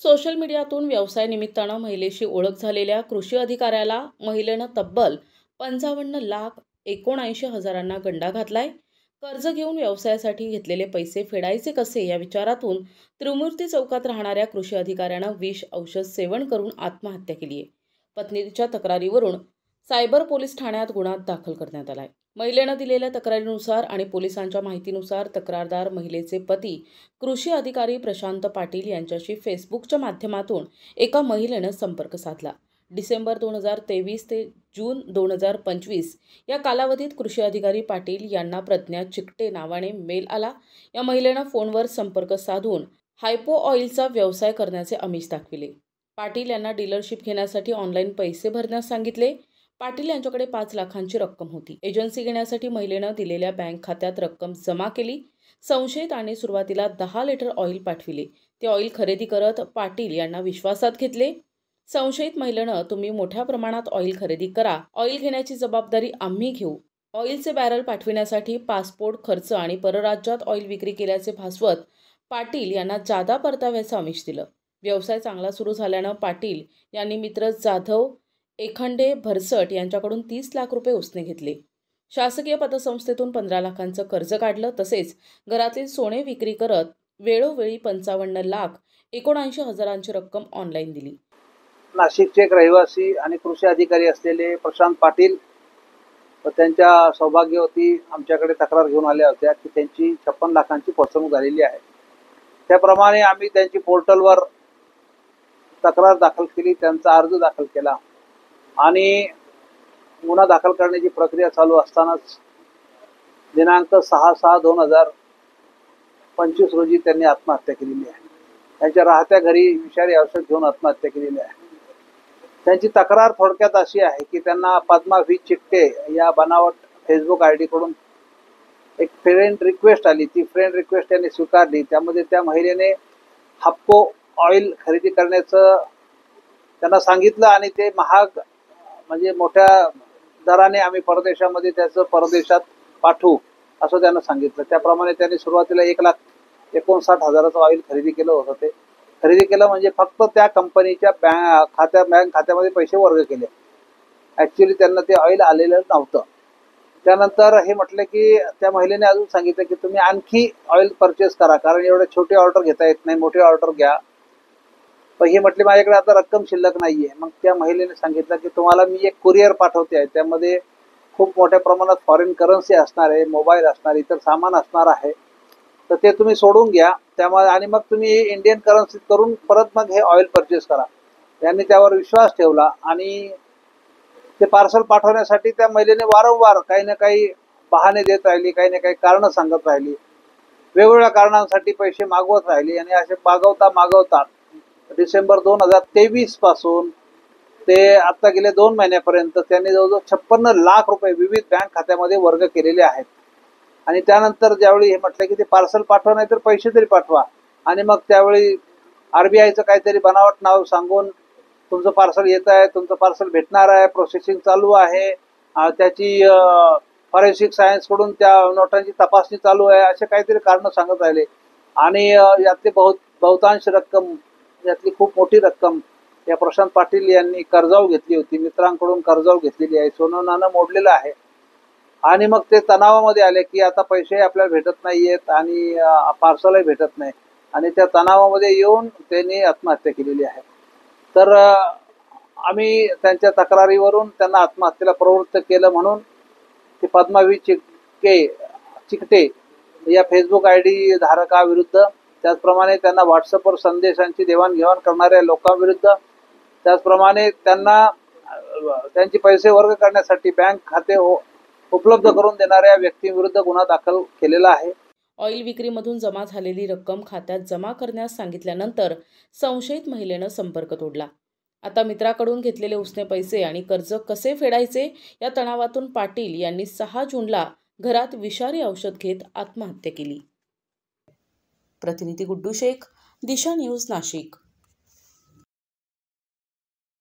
Social मीडियातून व्यवसाय निमित्तानं महिलेशी ओळख झालेल्या कृषी अधिकाऱ्याला महिलेनं तब्बल 55,79,000 गंडा घातलाय। कर्ज घेऊन व्यवसायासाठी घेतलेले पैसे फेडायचे कसे या विचारातून त्रिमूर्ती चौकात राहणाऱ्या कृषी अधिकाऱ्यानं विष औषध सेवन करून आत्महत्या केली आहे। पत्नीच्या तक्रारीवरून सायबर पोलीस ठाण्यात गुन्हा दाखल करण्यात आलाय। महिलेनं दिलेल्या तक्रारीनुसार आणि पोलिसांच्या माहितीनुसार तक्रारदार महिलेचे पती कृषी अधिकारी प्रशांत पाटील यांच्याशी फेसबुकच्या माध्यमातून एका महिलेनं संपर्क साधला। डिसेंबर 2023 ते जून 2025 या कालावधीत कृषी अधिकारी पाटील यांना प्रज्ञा चिकटे नावाने मेल आला। या महिलेनं फोनवर संपर्क साधून हायपो ऑइलचा व्यवसाय करण्याचे आमिष दाखविले। पाटील यांना डीलरशिप घेण्यासाठी ऑनलाईन पैसे भरण्यास सांगितले। पाटील यांच्याकडे 5 लाखांची रक्कम होती। एजन्सी घेण्यासाठी महिलेनं दिलेल्या बँक खात्यात रक्कम जमा केली। संशयितांनी सुरुवातीला 10 लिटर ऑइल पाठविले। ते ऑइल खरेदी करत पाटील यांना विश्वासात घेतले। संशयित महिलेनं तुम्ही मोठ्या प्रमाणात ऑइल खरेदी करा, ऑइल घेण्याची जबाबदारी आम्ही घेऊ। ऑइलचे बॅरल पाठविण्यासाठी पासपोर्ट खर्च आणि परराज्यात ऑइल विक्री केल्याचे भासवत पाटील यांना जादा परताव्याचं आमिष दिलं। व्यवसाय चांगला सुरू झाल्यानं पाटील यांनी मित्र जाधव एखंडे भरसट यांच्याकडून 30 लाख रुपये उसने घेतले। शासकीय पतसंस्थेतून 15 लाखांचं कर्ज काढलं। तसेच घरातील सोने विक्री करत वेळोवेळी 55,79,000ची रक्कम ऑनलाईन दिली। नाशिकचे एक रहिवासी आणि कृषी अधिकारी असलेले प्रशांत पाटील व त्यांच्या सौभाग्यवती आमच्याकडे तक्रार घेऊन आल्या होत्या की त्यांची 56 लाखांची फसवणूक झालेली आहे। त्याप्रमाणे आम्ही त्यांची पोर्टलवर तक्रार दाखल केली, त्यांचा अर्ज दाखल केला आणि गुन्हा दाखल करण्याची प्रक्रिया चालू असतानाच दिनांक 6/6/2025 रोजी त्यांनी आत्महत्या केलेली आहे। त्यांच्या राहत्या घरी विषारी औषध घेऊन आत्महत्या केलेली आहे। त्यांची तक्रार थोडक्यात अशी आहे की त्यांना पद्मा व्ही चिकटे या बनावट फेसबुक आयडी कडून एक फ्रेंड रिक्वेस्ट आली। ती फ्रेंड रिक्वेस्ट त्यांनी स्वीकारली। त्यामध्ये त्या महिलेने हापको ऑइल खरेदी करण्याचं त्यांना सांगितलं आणि ते महाग म्हणजे मोठ्या दराने आम्ही परदेशामध्ये त्याचं परदेशात पाठवू असं त्यांना सांगितलं। त्याप्रमाणे त्यांनी सुरुवातीला 1,59,000चं ऑइल खरेदी केलं होतं। ते खरेदी केलं म्हणजे फक्त त्या कंपनीच्या बँक खात्यामध्ये पैसे वर्ग केले। ॲक्च्युली त्यांना ते ऑइल आलेलं नव्हतं। त्यानंतर हे म्हटलं की त्या महिलेने अजून सांगितलं की तुम्ही आणखी ऑइल परचेस करा, कारण एवढे छोटे ऑर्डर घेता येत नाही, मोठे ऑर्डर घ्या। पण हे म्हटले माझ्याकडे आता रक्कम शिल्लक नाहीये। मग त्या महिलेने सांगितलं की तुम्हाला मी एक कुरिअर पाठवते आहे, त्यामध्ये खूप मोठ्या प्रमाणात फॉरेन करन्सी असणार आहे, मोबाईल असणार, इतर सामान असणार आहे, तर ते तुम्ही सोडून घ्या त्यामुळे आणि मग तुम्ही इंडियन करन्सी करून परत मग हे ऑइल परचेस करा। त्यांनी त्यावर विश्वास ठेवला आणि ते पार्सल पाठवण्यासाठी त्या महिलेने वारंवार काही ना काही बहाणे देत राहिली, काही ना काही कारणं सांगत राहिली, वेगवेगळ्या कारणांसाठी पैसे मागवत राहिली आणि असे मागवता डिसेंबर 2023 पासून ते आता गेले 2 महिन्यापर्यंत त्यांनी जवळजवळ 56 लाख रुपये विविध बँक खात्यामध्ये वर्ग केलेले आहेत। आणि त्यानंतर ज्यावेळी हे म्हटलं की ते पार्सल पाठवा नाही तर पैसे तरी पाठवा, आणि मग त्यावेळी RBIचं काहीतरी बनावट नाव सांगून तुमचं पार्सल येत आहे, तुमचं पार्सल भेटणार आहे, प्रोसेसिंग चालू आहे, त्याची फॉरेन्सिक सायन्सकडून त्या नोटांची तपासणी चालू आहे, असे काहीतरी कारणं सांगत राहिले। आणि यातली बहुतांश रक्कम, यातली खूप मोठी रक्कम या प्रशांत पाटील यांनी कर्जाऊ घेतली होती, मित्रांकडून कर्जाऊ घेतलेली आहे, सोनं नाणं मोडलेलं आहे। आणि मग ते तणावामध्ये आले की आता पैसे आपल्याला भेटत नाहीयेत आणि पार्सलही भेटत नाही, आणि त्या तणावामध्ये येऊन त्यांनी आत्महत्या केलेली आहे। तर आम्ही त्यांच्या तक्रारीवरून त्यांना आत्महत्येला प्रवृत्त केलं म्हणून ते पद्मा व्ही चिकटे या फेसबुक आयडी धारकाविरुद्ध, त्याचप्रमाणे त्यांना व्हॉट्सअपवर संदेशांची देवाणघेवाण करणाऱ्या लोकांविरुद्ध, त्याचप्रमाणे त्यांचे पैसे वर्ग करण्यासाठी बँक खाते उपलब्ध करून देणाऱ्या व्यक्तींविरुद्ध गुन्हा दाखल केलेला आहे। ऑइल विक्रीमधून जमा झालेली रक्कम खात्यात जमा करण्यास सांगितल्यानंतर संशयित महिलेनं संपर्क तोडला। आता मित्राकडून घेतलेले उसने पैसे आणि कर्ज कसे फेडायचे या तणावातून पाटील यांनी 6 जूनला घरात विषारी औषध घेत आत्महत्या केली। प्रतिनिधी गुड्डू शेख, दिशा न्यूज, नाशिक।